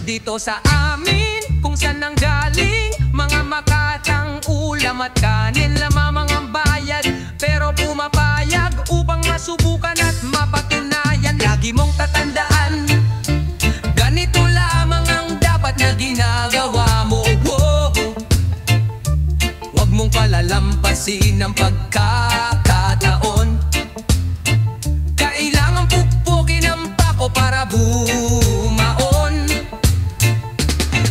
Dito sa amin, kung saan nang galing mga makatang ulam at kanin, lamang ang bayad, pero pumapayag upang masubukan at mapatunayan. Lagi mong tatandaan, ganito lamang ang dapat na ginagawa mo. Huwag mong palalampasin ang pagkakataon. Kailangan pukpukin ang pako para bumaon.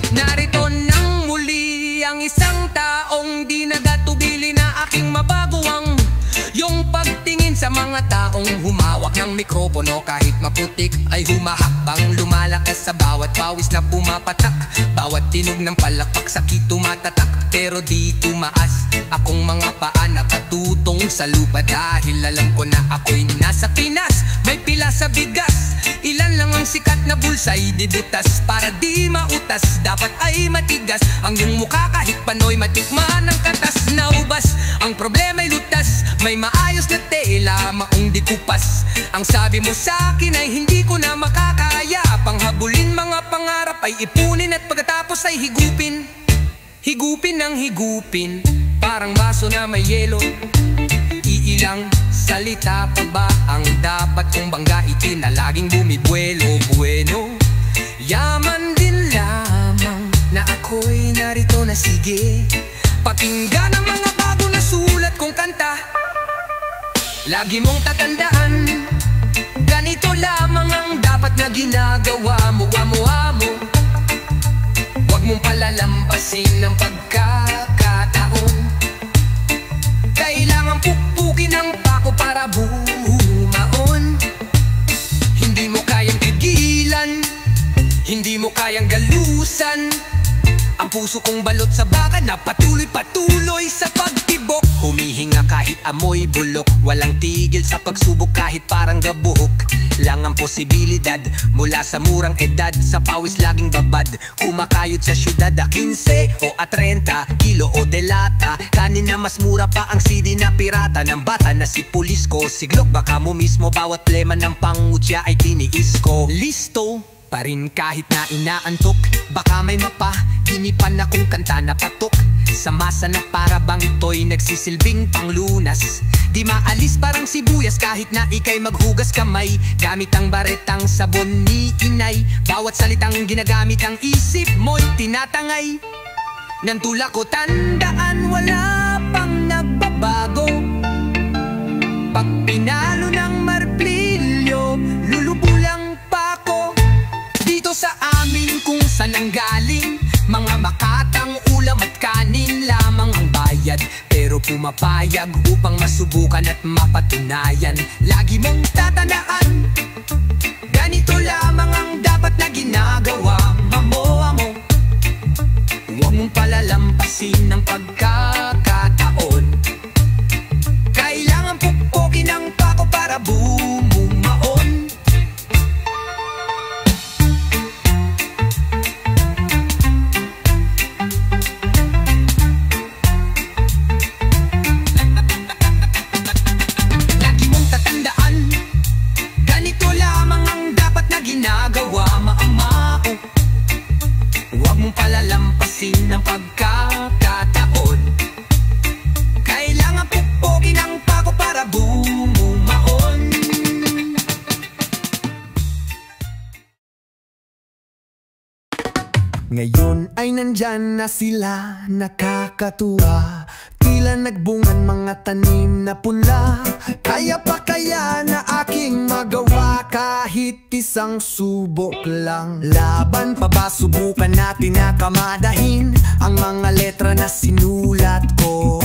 Narito nang muli ang isang taong di nagatubili na aking mabaguang yung pagtingin sa mga taong humawak ng mikropono. Kahit maputik ay humahakbang, lumalakas sa bawat pawis na pumapatak. Bawat tinog ng palakpak sakit tumatatak, pero di tumaas akong mga paa nakatutong sa lupa. Dahil alam ko na ako'y nasa Pinas, may pila sa bigas. Ilan lang ang sikat na bulsa'y dibutas, para di mautas dapat ay matigas ang iyong mukha. Kahit panoy matikman ang katas na ubas, ang problema'y lutas. May maayos na tela, maong di kupas. Ang sabi mo sa'kin ay hindi ko na makakaya. Panghabulin mga pangarap ay ipunin, at pagkatapos ay higupin. Higupin ng higupin, parang baso na may yelo. Iilang salita pa ba ang dapat kong banggitin na laging bumibuelo? Bueno, yaman din lamang na ako'y narito na. Sige, pakinggan ang mga bago na sulat kong kanta. Lagi mong tatandaan, ganito lamang ang dapat na ginagawa mo. Amo-amo, huwag mong palalampasin ang pagkakataon. Kailangan pukpukin ang pako para bumaon. Hindi mo kayang tigilan, hindi mo kayang galusan ang puso kong balot sa baka na patuloy-patuloy sa pagtibok. Humihinga kahit amoy bulok, walang tigil sa pagsubok kahit parang gabuhok lang ang posibilidad. Mula sa murang edad, sa pawis laging babad, kumakayod sa syudad a 15 o a 30 kilo o delata. Kanin na mas mura pa ang CD na pirata ng bata na si Pulisco. Siglok baka mo mismo, bawat plema ng pangutya ay tiniis ko. Listo pa rin kahit na inaantok, baka may mapahinipan akong kanta na patok sa masa na para bang ito'y nagsisilbing panglunas. Di maalis parang sibuyas kahit na ika'y maghugas kamay gamit ang baretang sabon ni inay. Bawat salitang ginagamit ang isip mo'y tinatangay. Nang tulak ko tandaan, wala pang nagbabago. Pag pinalo ng marplilyo, lulubulang pa ako. Dito sa amin kung saan ang galing mga makatang ulam at kanin, lamang ang bayad, pero pumapayag upang masubukan at mapatunayan. Lagi mong tatandaan, ganito lamang ang dapat na ginagawa. Amo-amo, huwag mong palalampasin ang pagkakataon. Kailangan pukpukin ang pako para bumaon. Palalampasin ang pagkakataon. Kailangan pukpukin ang pako para bumaon. Ngayon ay nandyan na sila, nakakatuwa. Tila nagbungan mga tanim na pula. Kaya pa kaya na aking magawa kahit isang subok lang? Laban pa ba, subukan natin na kamadahin ang mga letra na sinulat ko.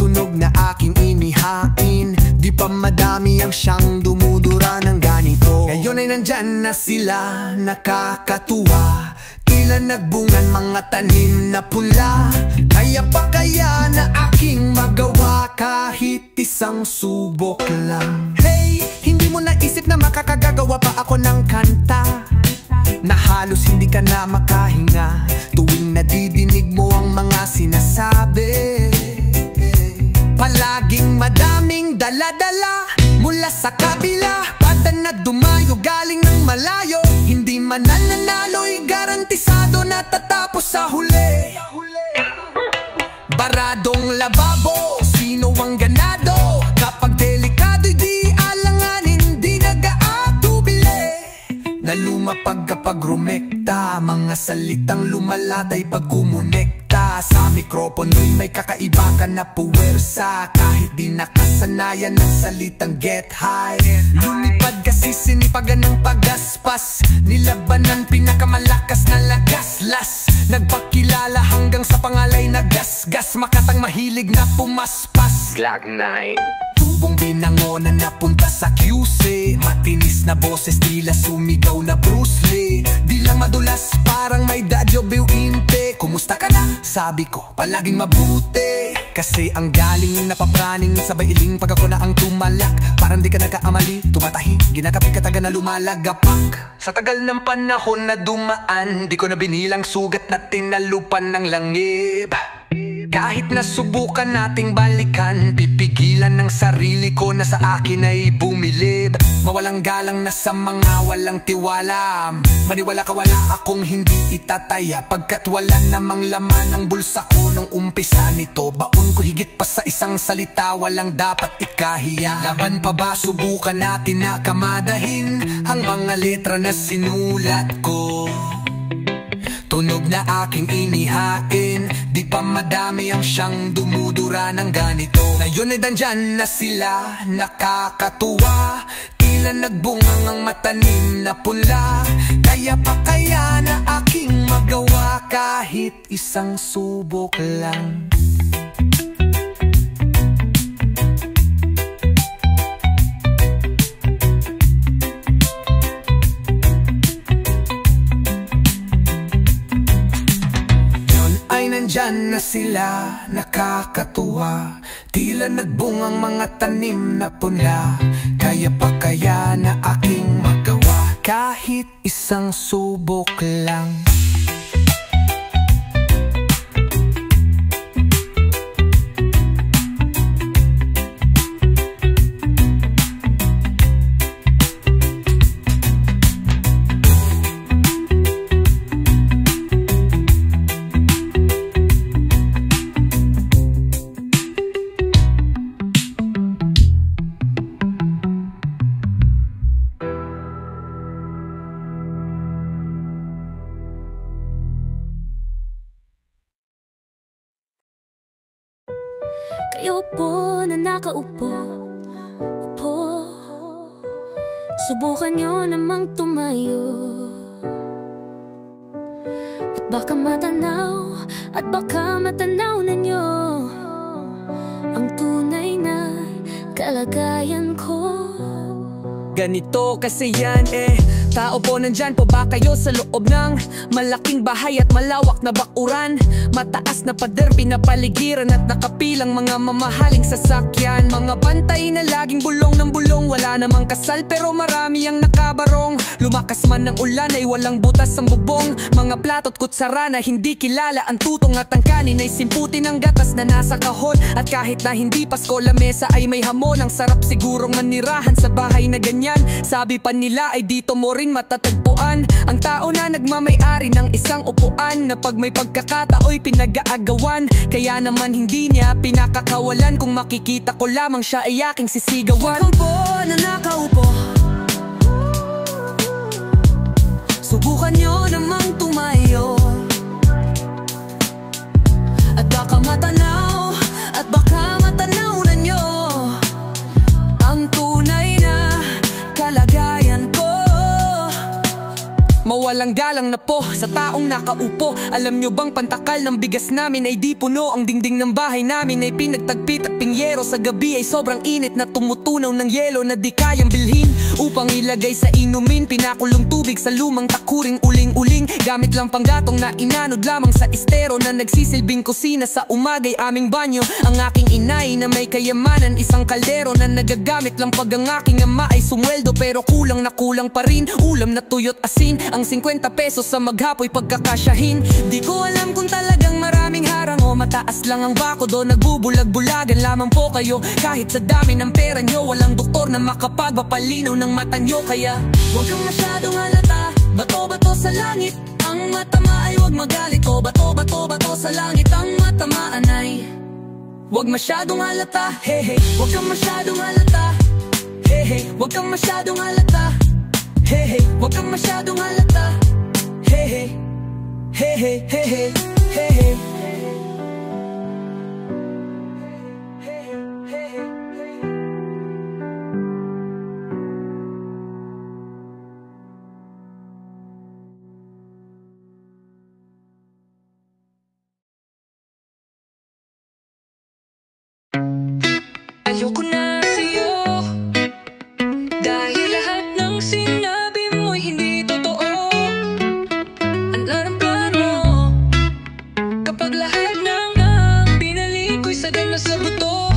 Tunog na aking inihain, di pa madami ang siyang dumudura ng ganito. Ngayon ay nandyan na sila, nakakatuwa. Tila nagbungan mga tanim na pula. Kaya pa kaya na aking magawa kahit isang subok lang? Hey, hindi mo naisip na makakagagawa pa ako ng kanta na halos hindi ka na makahinga tuwing nadidinig mo ang mga sinasabi. Palaging madaming dala-dala mula sa kabila, pata na dumayo galing ng malayo. Hindi man nananalo sa huli. Baradong lababo, sino ang ganado? Kapag delikado'y di alanganin, di nag-aatubili. Nalumapag kapag rumekta, mga salitang lumalatay pag kumonekta. Sa mikropono'y may kakaiba ka na puwersa, kahit di nakasanayan ng salitang get high. Lumipad kasi sinipagan ng pagaspas, nilabanan pinakamalakas na lagaslas. Nagpakilala hanggang sa pangalay na gasgas, makatang mahilig na pumaspas. Glock 9 tubong binangonan na punta sa QC, matinis na boses tila sumigaw na Bruce Lee. Di lang madulas parang may dadyo biwinte. Kumusta ka na? Sabi ko palaging mabuti, kasi ang galing napapraning sabay iling pag ako na ang tumalak. Parang di ka nagkaamali, tumatahi, ginakapit ka taga na lumalagapak. Sa tagal ng panahon na dumaan, di ko na binilang sugat na tinalupan ng langib. Kahit nasubukan nating balikan, pipigilan ng sarili ko na sa akin ay bumilib. Mawalang galang na sa mga walang tiwala, maniwala ka wala akong hindi itataya, pagkat wala namang laman ang bulsa ko nung umpisa nito. Baon ko higit pa sa isang salita, walang dapat ikahiya. Laban pa ba, subukan natin na kamadahin ang mga letra na sinulat ko. Tunog na aking inihain, di pa madami ang siyang dumudura ng ganito. Ngayon ay dandyan na sila, nakakatuwa, tila nagbungang ang matanim na pula. Kaya pa kaya na aking magawa kahit isang subok lang. Nandyan na sila, nakakatuwa, tila nagbungang mga tanim na punla. Kaya pa kaya na aking magawa kahit isang subok lang. Kayo po na nakaupo, subukan nyo namang tumayo. At baka matanaw ninyo ang tunay na kalagayan ko. Ganito kasi yan tao po, nandyan po ba kayo sa loob ng malaking bahay at malawak na bakuran? Mataas na pader, pinapaligiran at nakapilang mga mamahaling sasakyan. Mga bantay na laging bulong ng bulong, wala namang kasal pero marami ang nakabarong. Lumakas man ng ulan ay walang butas ang bubong, mga plato't kutsara na hindi kilala ang tutong. At ang kanin ay simputin ng gatas na nasa kahon. At kahit na hindi Pasko, lamesa ay may hamon. Ang sarap sigurong manirahan sa bahay na ganyan. Sabi pa nila ay dito mo rin matatagpuan ang tao na nagmamay-ari ng isang upuan, na pag may pagkakatao'y pinag-aagawan. Kaya naman hindi niya pinakakawalan, kung makikita ko lamang siya ay aking sisigawan. Ikaw po na nakaupo, subukan nyo namang tumayo. At baka matanaw na nyo ang tunay na kalagayan ko. Mawalang galang na po sa taong nakaupo. Alam nyo bang pantakal ng bigas namin ay di puno? Ang dingding ng bahay namin ay pinagtagpit at pingyero. Sa gabi ay sobrang init na tumutunaw ng yelo na di kayang bilhin upang ilagay sa inumin. Pinakulong tubig sa lumang takuring uling-uling, gamit lang panggatong na inanod lamang sa estero, na nagsisilbing kusina sa umagay aming banyo. Ang aking inay na may kayamanan, isang kaldero na nagagamit lang pag ang aking ama ay sumweldo. Pero kulang na kulang pa rin, ulam na tuyo't asin, ang 50 pesos sa maghapoy pagkakasyahin. Di ko alam kung talagang maraming harang o mataas lang ang bako do. Nagbubulag-bulagan lamang po kayo kahit sa dami ng pera nyo. Walang doktor na makapagpapalinaw ng mata nyo. Kaya huwag kang masyadong halata, bato-bato sa langit. Ang matama ay huwag magalit, o bato totoo ba to sa langit ang matamaan ay huwag masyadong halata, hey hey. Huwag kang masyadong halata, hey hey. Huwag kang masyadong halata, hey hey. Huwag kang masyadong halata, hey hey. Hey hey, hey hey, hey hey. Ayoko na sa'yo dahil lahat ng sinabi mo'y hindi totoo. Ano ng plano kapag lahat ng binalik ko'y sagad na sa buto?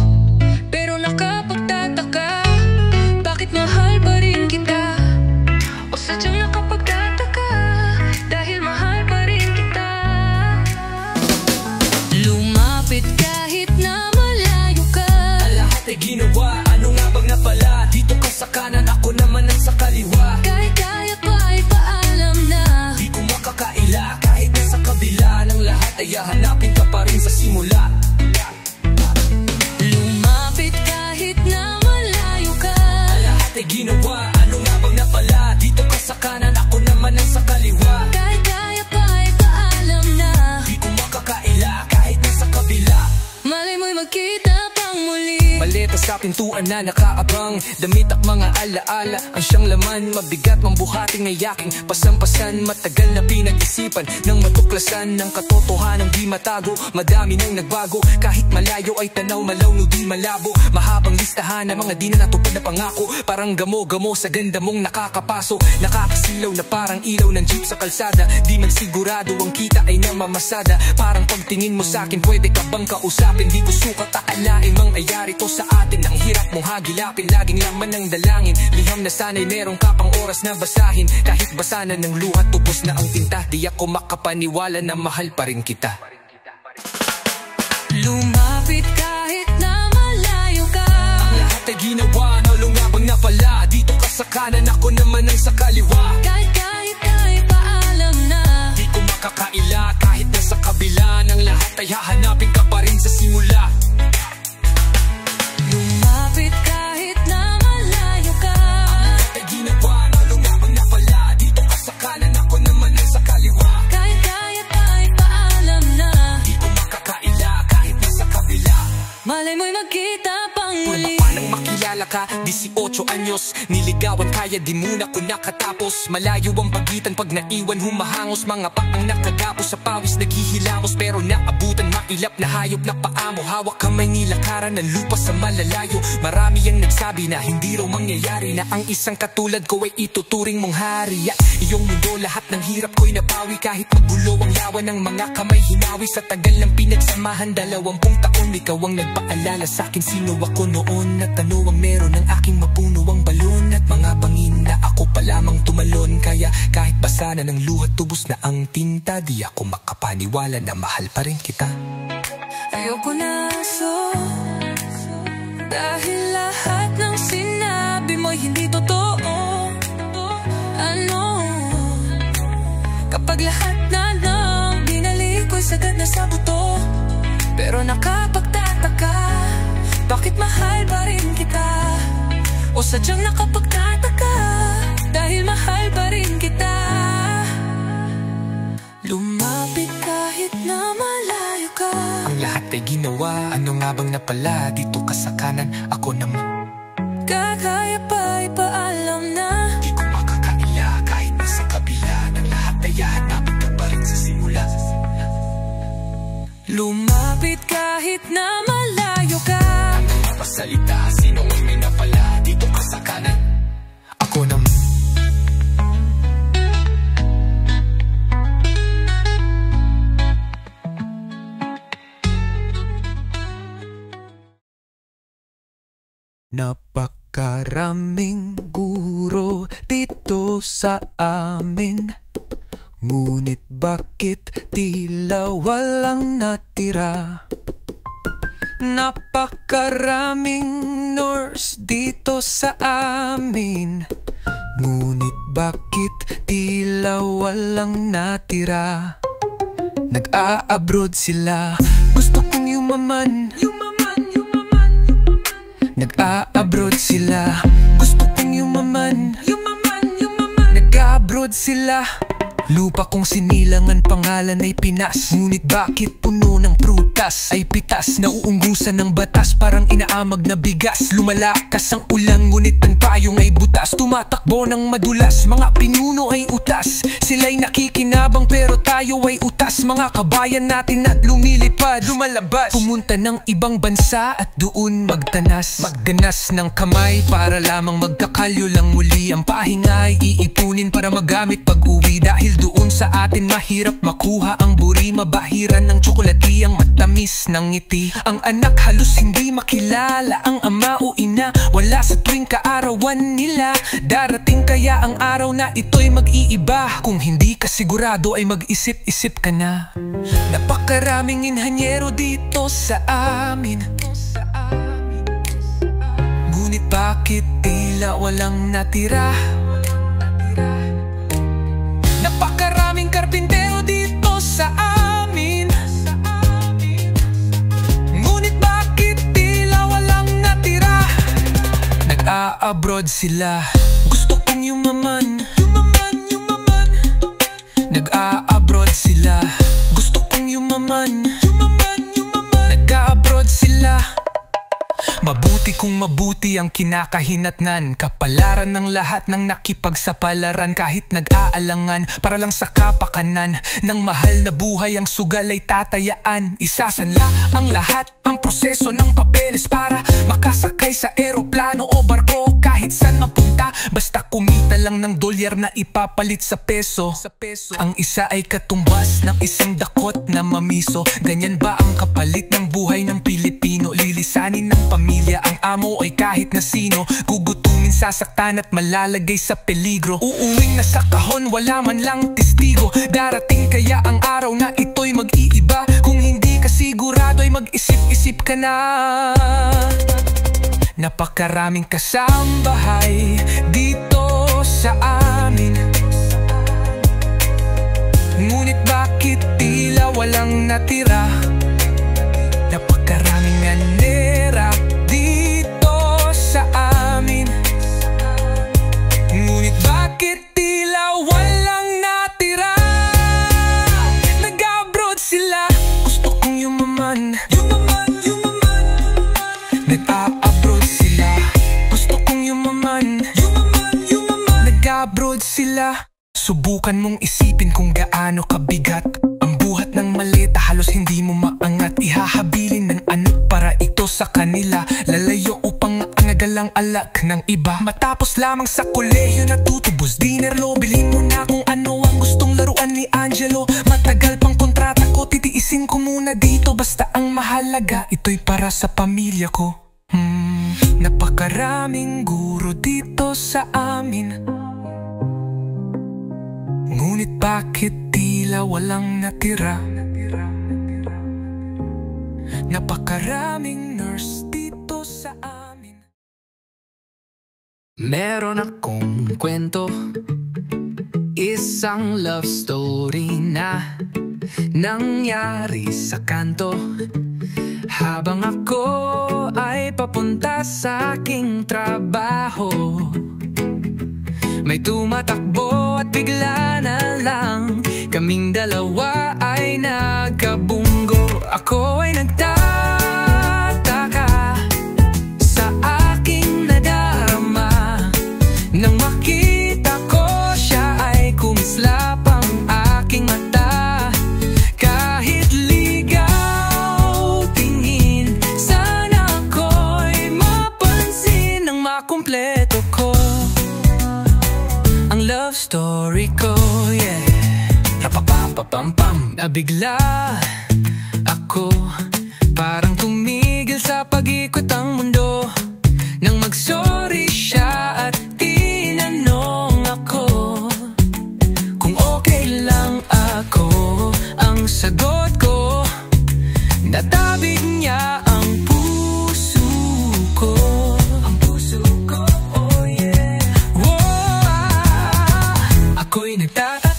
Pero nakapagtataka, bakit mahal pa rin kita? O sadyang nakapagtataka, dahil mahal pa rin kita. Lumapit kahit na ay ginawa, ano nga bang napala? Dito ka sa kanan, ako naman ang sa kaliwa. Kahit kaya pa ay paalam na di ko makakaila, kahit nasa kabila ng lahat ay hahanapin ka pa rin sa simula. Lumapit kahit na malayo ka, lahat ay ginawa, ano nga bang napala? Dito ka sa kanan, ako naman ang sa kaliwa. kahit kaya pa ay paalam na di ko makakaila, kahit nasa kabila. malay mo'y magkita pang muli. Maleta sa pintuan na nakaabang, damit at mga alaala ang siyang laman. Mabigat mang buhating ay yaking pasampasan. Matagal na pinag-isipan ng matuklasan ng katotohanan di matago. Madami nang nagbago, kahit malayo ay tanaw malaw no di malabo. Mahabang listahan ng mga di na natupad na pangako. Parang gamo-gamo sa ganda mong nakakapaso. Nakakasilaw na parang ilaw ng jeep sa kalsada. Di man sigurado ang kita ay namamasada. Parang pagtingin mo sa'kin pwede ka bang kausapin? Di ko sukat akalain mang ayari to sa atin. Ang hirap mong hagilapin, laging laman ng dalangin. Liham na sana'y meron ka pang oras na basahin. Kahit basa na ng luha, tubos na ang tinta. Di ako makapaniwala na mahal pa rin kita. Lumapit kahit na malayo ka, ang lahat ay ginawa, nalungabang na pala. Dito ka sa kanan, ako naman ang sa kaliwa. kahit ay paalam na di ko makakaila, kahit nasa kabila ng lahat ay hahanapin ka pa rin sa simula. lumapit kahit na malayo ka, Ay ginawa, nalungabang na pala. Dito ka sa kanan, ako naman ang sa kaliwa. kahit ay paalam na Di ko makakaila, kahit nasa kabila. malay mo'y magkita pang muli. Paano makilala ka? 18 anyos, niligawan kaya di muna ko nakatapos. Malayo ang pagitan pag naiwan humahangos. Mga paang nakagapos sa pawis naghihilamos. Pero naabutan mailap na hayop na paa mo. Hawak kamay nilakaran ng lupa sa malalayo. Marami ang nagsabi na hindi raw mangyayari, na ang isang katulad ko ay ituturing mong hari. Iyong mundo lahat ng hirap ko'y napawi. Kahit magulo ang lawan ng mga kamay hinawi. Sa tagal ng pinagsamahan 20 taon, ikaw ang nagpaalala sa'kin sino ako noon. At ano ang meron ng aking mapuno ang balon. At mga bangin na ako pa lamang tumalon. Kaya kahit basa na ng luha, tubos na ang tinta, di ako makapaniwala na mahal pa rin kita. Ayoko na dahil lahat ng sinabi mo'y hindi totoo. Ano kapag lahat na lang binalik ko'y sagad na sa buto? Pero nakapagtataka, bakit mahal pa rin kita? O sadyang nakapagtataka, dahil mahal pa rin kita. Lumapit kahit na malayo ka, Ang lahat ay ginawa, ano nga bang napala? Dito ka sa kanan, ako naman. kaya pa ay paalam na Di ko makakaila, kahit nasa kabila ng lahat ay hahanapin ka pa rin sa simula. lumapit kahit na malayo ka. Pasalita, sino ang may napala? Dito ka sa kanan, ako naman. Napakaraming guro dito sa amin, ngunit bakit tila walang natira? Napakaraming nurse dito sa amin, ngunit bakit tila walang natira? Nag-a-abroad sila. Gusto kong yumaman. Nag-a-abroad sila. Gusto kong yumaman. Nag-a-abroad sila. Lupa kong sinilangan, pangalan ay Pinas. Ngunit bakit puno ng prutas ay pitas? Nauunggusan ng batas, parang inaamag na bigas. Lumalakas ang ulan, ngunit ang payong ay butas. Tumatakbo ng madulas, mga pinuno ay utas. Sila'y nakikinabang pero tayo ay utas. Mga kabayan natin at lumilipad, lumalabas. Pumunta ng ibang bansa at doon magtanas. Magdanas ng kamay para lamang magkakalyo lang muli. Ang pahinga ay iipunin para magamit pag-uwi. Dahil doon sa atin mahirap makuha ang buri. Mabahiran ng tsokolati, ang matamis ng ngiti. Ang anak halos hindi makilala ang ama o ina. Wala sa tuwing kaarawan nila. Darating kaya ang araw na ito'y mag-iiba. Kung hindi ka sigurado ay mag-isip-isip ka na. Napakaraming inhanyero dito sa amin. Ngunit bakit tila walang natira? Napakaraming karpintero dito sa amin. Ngunit bakit tila walang natira? Nag-a-abroad sila. Gusto kong yumaman. Nag-a-abroad sila. Gusto kong yumaman. Nag-a-abroad sila. Mabuti kung mabuti ang kinakahinatnan. Kapalaran ng lahat ng nakipagsapalaran. Kahit nag-aalangan para lang sa kapakanan ng mahal na buhay, ang sugal ay tatayaan. Isasanla ang lahat, ang proseso ng papeles para makasakay sa eroplano o barko. Kahit saan mapunta, basta kumita lang ng dolyar na ipapalit sa peso. Ang isa ay katumbas ng isang dakot na mamiso. Ganyan ba ang kapalit ng buhay ng Pilipino? Lilisanin ng pamilya ang amo ay kahit na sino. Gugutumin, sasaktan at malalagay sa peligro. Uuwing na sa kahon, wala man lang testigo. Darating kaya ang araw na ito'y mag-iiba. Kung hindi ka sigurado ay mag-isip-isip ka na. Napakaraming kasambahay dito sa amin. Ngunit bakit tila walang natira? Napakaraming andera dito sa amin. Ngunit bakit tila walang natira? Nag-abroad sila. Gusto kong yumaman. Nag-abroad sila. Gusto kong yumaman. Nag-abroad sila. Subukan mong isipin kung gaano kabigat ang buhat ng maleta, halos hindi mo maangat. Ihahabilin ng anak para ito sa kanila. Lalayo upang nagalang alak ng iba. Matapos lamang sa kolehiyo natutubos dinner lo. Bilhin mo na kung ano ang gustong laruan ni Angelo. Matagal pang kontrata ko, titiisin ko muna dito. Basta ang mahalaga, ito'y para sa pamilya ko. Napakaraming guro dito sa amin. Ngunit bakit tila walang natira? Napakaraming nurse dito sa amin. Meron akong kwento, isang love story na nangyari sa kanto. Habang ako ay papunta sa aking trabaho, may tumatakbo at bigla na lang kaming dalawa ay nagkabunggo. Ako ay nagtataka sa aking nadarama. Nang makita ko siya ay kumislap ang aking mata. Kahit ligaw tingin, sana ako'y mapansin nang makumpleto ko ang love story ko, yeah. Napapapapam-pam. Nabigla ako, parang tumigil sa pag-ikot ang mundo. Nang mag-sorry siya at tinanong ako kung okay lang ako. Ang sagot ko, natabig niya ang puso ko. Ang puso ko, oh yeah. Ako'y nagtataka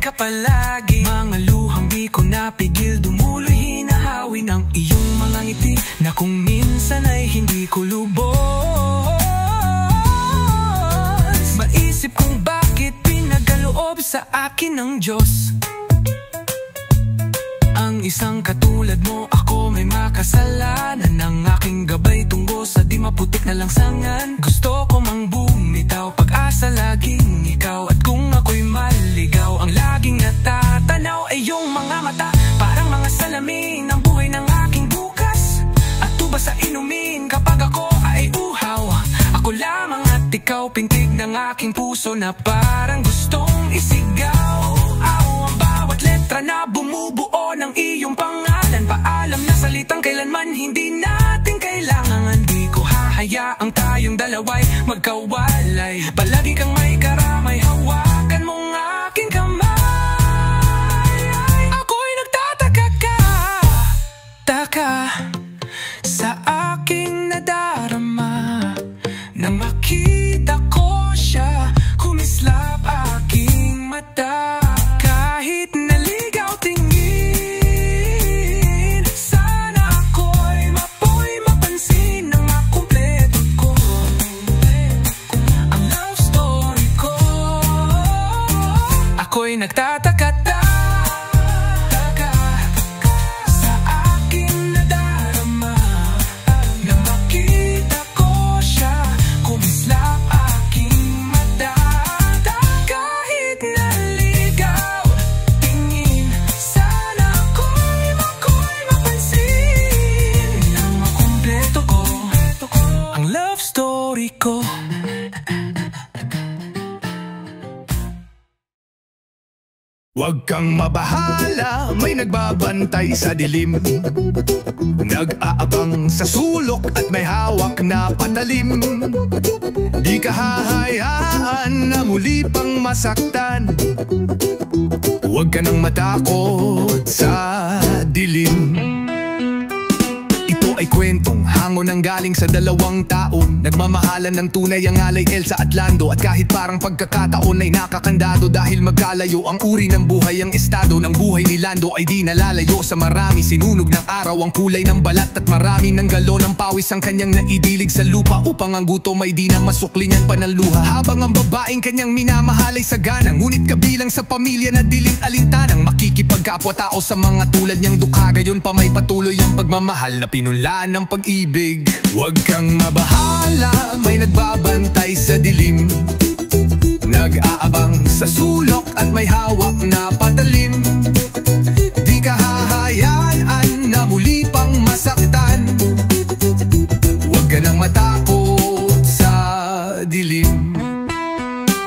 ka palagi. Mga luhang di ko napigil dumuloy, hinahawi ng iyong mga ngiti na kung minsan ay hindi ko lubos. Maisip kung bakit pinagaloob sa akin ng Diyos ang isang katulad mo. Ako may makasalanan ng aking gabay tungo sa di maputik na langsangan. Gusto ko mang bumitaw, pag-asa laging ikaw. At kung ako'y maligaw, ang laging natatanaw ay iyong mga mata, parang mga salamin ng buhay ng aking bukas. At tuba sa inumin kapag ako ay uhaw. Ako lamang at ikaw, pintig ng aking puso na parang gustong isigaw. Ang bawat letra na bumubuo ng iyong pangalan, paalam na salitang kailanman hindi natin kailangan. Di ko hahayaang tayong dalawa'y magkawalay. Palagi kang may karamay, hawakan mong aking kamay. Ako'y nagtataka sa aking nadarama nang makita ko siya kumislap aking mata. Kahit naligaw tingin, sana ako'y mapansin nang makumpleto ko ang love story ko. Ako'y nagtataka sa aking nadarama nang makita ko siya kumislap aking mata. Kahit naligaw tingin, sana ako'y mapansin nang makumpleto ko ang love story ko. Huwag kang mabahala, may nagbabantay sa dilim, nag-aabang sa sulok at may hawak na patalim. Di ka hahayaan na muli pang masaktan. Huwag ka nang matakot sa dilim. Ito ay kwentong hango nang galing sa dalawang taon, nagmamahalan ng tunay ang alay, Elsa at Lando. At kahit parang pagkakataon ay nakakandado, dahil magkalayo ang uri ng buhay, ang estado ng buhay ni Lando ay di nalalayo sa marami. Sinunog ng araw ang kulay ng balat at marami ng galon ng pawis ang kanyang naidilig sa lupa, upang ang gutom ay di na masukli niyan pa ng luha. Habang ang babaeng kanyang minamahal ay sagana, ngunit kabilang sa pamilya na diling alintanang makikipagkapwa-tao sa mga tulad niyang dukha. Gayon pa may patuloy ang pagmamahal na pinunlaan ng pag-ibig. Huwag kang mabahala, may nagbabantay sa dilim, nag-aabang sa sulok at may hawak na patalim. Di ka hahayaan na muli pang masaktan. Huwag ka nang matakot sa dilim.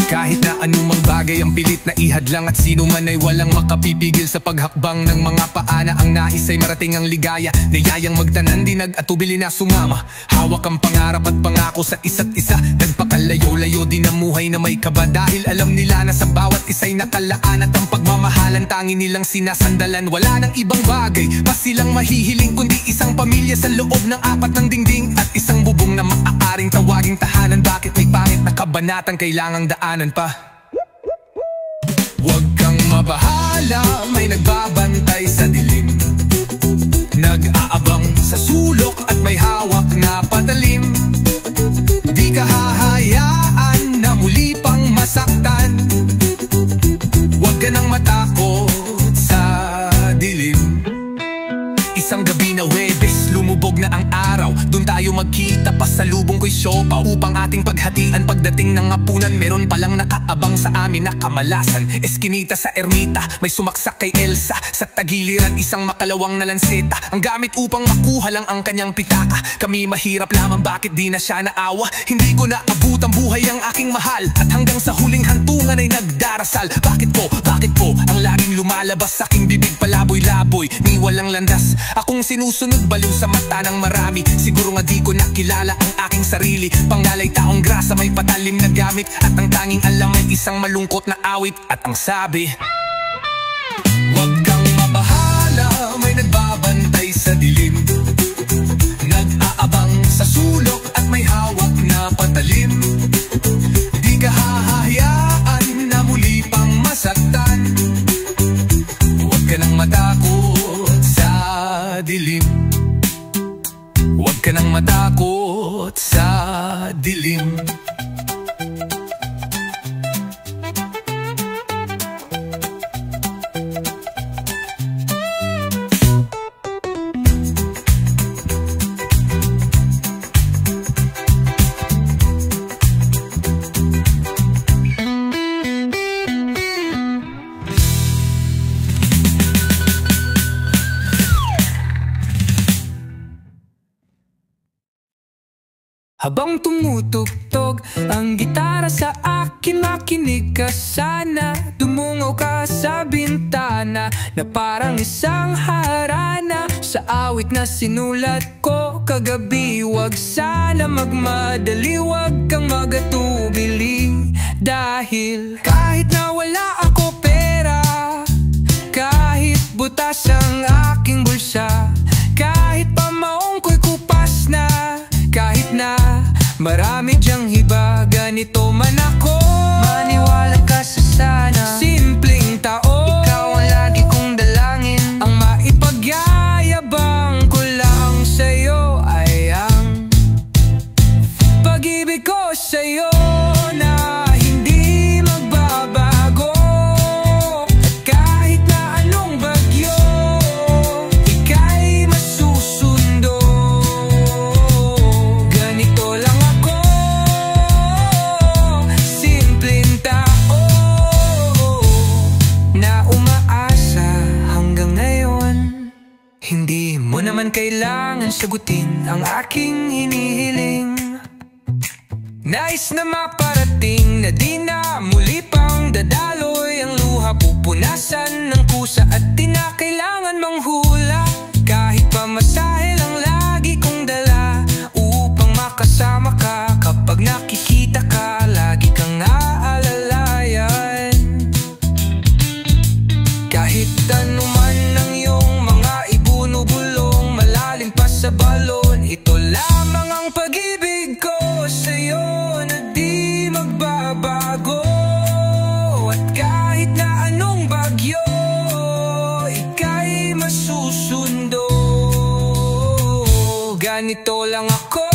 Kahit na anumang bagay ang pilit na ihadlang, at sino man ay walang makapipigil sa paghakbang ng mga paana. Ang nais ay marating ang ligaya, niyayang magtanan, dinag at tubili na sumama. Hawak ang pangarap at pangako sa isa't isa, nagpakalayo-layo din ang muhay na may kaba. Dahil alam nila na sa bawat isa'y nakalaan, at ang pagmamahalan tangi nilang sinasandalan. Wala nang ibang bagay pa silang mahihiling, kundi isang pamilya sa loob ng apat ng dingding, at isang bubong na maaaring tawaging tahanan. Bakit may pangit na kabanatang kailangang daanan pa? Huwag kang mabahala, may nagbabantay sa dilim, nag-aabang sa sulok at may hawak na patalim. Di ka hahayaan na muli pang masaktan. Huwag ka nang matakot sa dilim. Isang gabi na Huwebes, lumubog na ang araw, dun tayo magkita, pasalubong ko'y siopaw upang ating paghatian. Pagdating ng hapunan, meron palang nakaabang sa amin na kamalasan. Eskinita sa ermita, may sumaksak kay Elsa, sa tagiliran isang makalawang na lanseta, ang gamit upang makuha lang ang kanyang pitaka. Kami mahirap lamang, bakit di na siya naawa? Hindi ko naabot ang buhay ang aking mahal, at hanggang sa huling hantungan ay nagdarasal. Bakit po, ang laging lumalabas sa aking bibig, palaboy-laboy, ni walang landas. Akong sinusunod, baliw sa mata ng marami. Siguro nga di ko nakilala ang aking sarili, pangalay taong grasa, may patalim na gamit, at ang tanging alam ay isang malungkot na awit. At ang sabi, huwag kang mabahala, may nagbabantay sa dilim, nag-aabang sa sulok at may hawak na patalim. Di ka hahayaan na muli pang masaktan. matakot sa dilim. Habang tumutugtog ang gitara sa akin, makinig ka sana. Dumungaw ka sa bintana na parang isang harana. Sa awit na sinulat ko kagabi, wag sana magmadali, wag kang magatubili. Dahil kahit na wala ako pera, kahit butas ang aking bulsa, kahit pamaong ko'y kupas na, kahit na marami diyang hiba, ganito man ako. Maniwala ka sa sana, simpleng tao. Ikaw ang lagi kong dalangin, ang maipagyayabang ko lang sa'yo ay ang pag-ibig ko sa'yo na hindi magbabago. At kahit na anong bagyo, ika'y masusundo. Ganito lang ako, simpleng tao na umaasa hanggang ngayon. Hindi mo naman kailangan sagutin ang aking hinihiling. Nais na maparating na di na muli pang dadaloy ang luha, pupunasan ng kusa at di na kailangan manghula. Kahit pamasahe lang lagi kong dala upang makasama ka. Kapag nakikita ka, lagi kang aalalayan. Kahit anuman ang iyong mga ibunubulong, malalim pa sa balon, ito lamang ang pag-ibig ko sa'yo na di magbabago. At kahit na anong bagyo, ika'y masusundo. Ganito lang ako,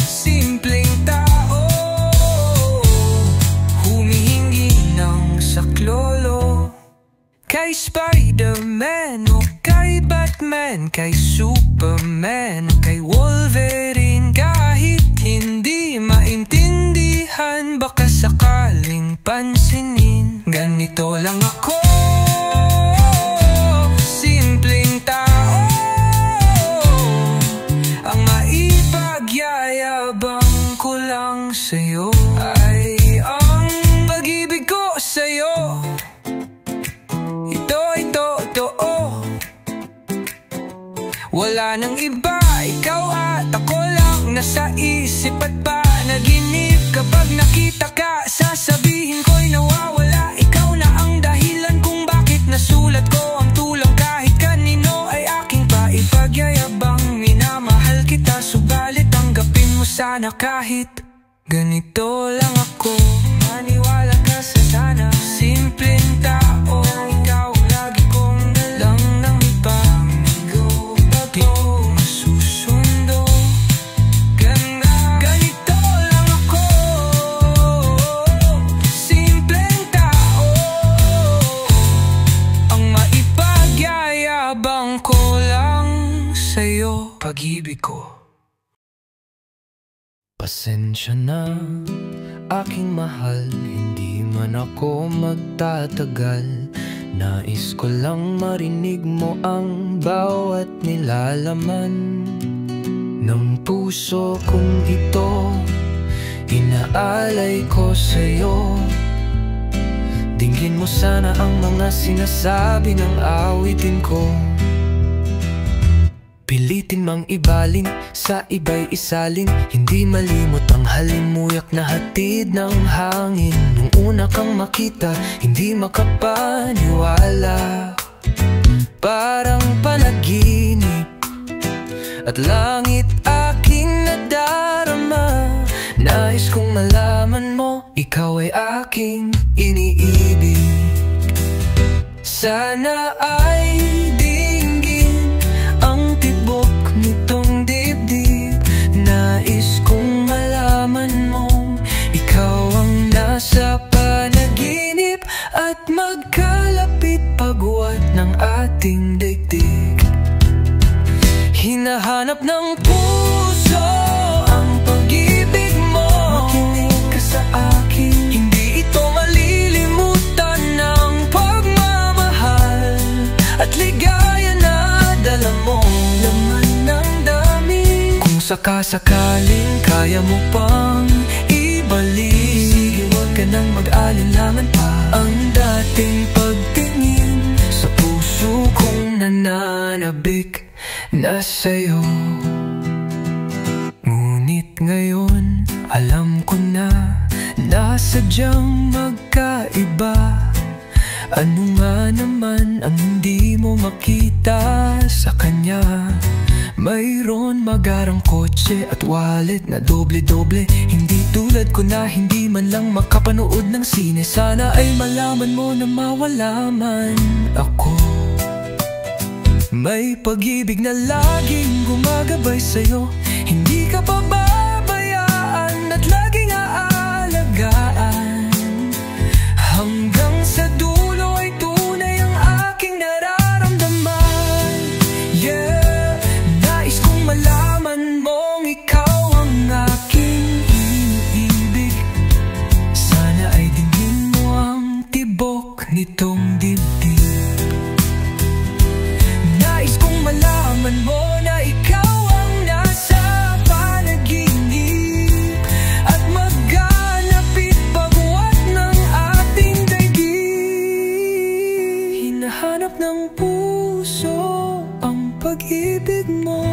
simpleng tao, humihingi ng saklolo. Kay Spider-Man o kay Batman, kay Superman, kay Wolverine. Kahit hindi maintindihan, baka sakaling pansinin. Ganito lang ako, simpleng tao, ang maipagyayabang ko lang sa'yo ay ang pag-ibig ko sa'yo. Wala nang iba, ikaw at ako lang nasa isip at panaginip. Kapag nakita ka, sasabihin ko'y nawawala. Ikaw na ang dahilan kung bakit nasulat ko ang tulang. Kahit kanino ay aking paipagyayabang. Minamahal kita, subalit tanggapin mo sana kahit ganito lang ako. Maniwala ka sa sana, simpleng tao. Ikaw lagi kong dalang ng iba, di masusundo. Ganito lang ako, simpleng tao, ang maipagyayabang ko lang sa'yo, pag-ibig ko. Pasensya na, aking mahal, hindi man ako magtatagal. Nais ko lang marinig mo ang bawat nilalaman ng puso kong ito. Inaalay ko sa'yo. Dinggin mo sana ang mga sinasabi ng awitin ko. Pilitin mang ibalin, sa iba'y isalin. Hindi malimot ang halimuyak na hatid ng hangin. Nung una kang makita, hindi makapaniwala. Parang panaginip at langit aking nadarama. Nais kong malaman mo, ikaw ay aking iniibig. Sana ay dinggin ang tibok nitong Hinahanap ng puso ang pag-ibig mo. Makinig ka sa akin, hindi ito malilimutan ng pagmamahal at ligaya na dala mo. Laman ng dami, kung sakasakaling kaya mo pang ibalik, sige, huwag ka nang mag-alinlangan pa. Ang dating pagtingin sa puso kong nananabik na sa'yo. Ngunit ngayon alam ko na nasadyang magkaiba. Ano nga naman ang hindi mo makita sa kanya? Mayroon magarang kotse at wallet na doble-doble. Hindi tulad ko na hindi man lang makapanood ng sine. Sana ay malaman mo na mawala man ako. May pag-ibig na laging gumagabay sa'yo. Hindi ka pababayaan at laging aalagaan. Hanggang sa dulo ay tunay ang aking nararamdaman. Yeah, nais kong malaman mong ikaw ang aking iniibig. Sana ay dinggin mo ang tibok nitong dibdib. Nais kong malaman mo na ikaw ang nasa panaginip at maghanapit pagbuhat ng ating daigdig. Hinahanap ng puso ang pag-ibig mo.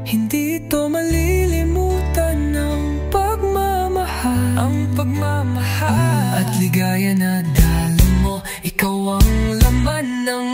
Hindi ito malilimutan ng pagmamahal. Ang pagmamahal at ligaya na dala mo. Ikaw ang laman ng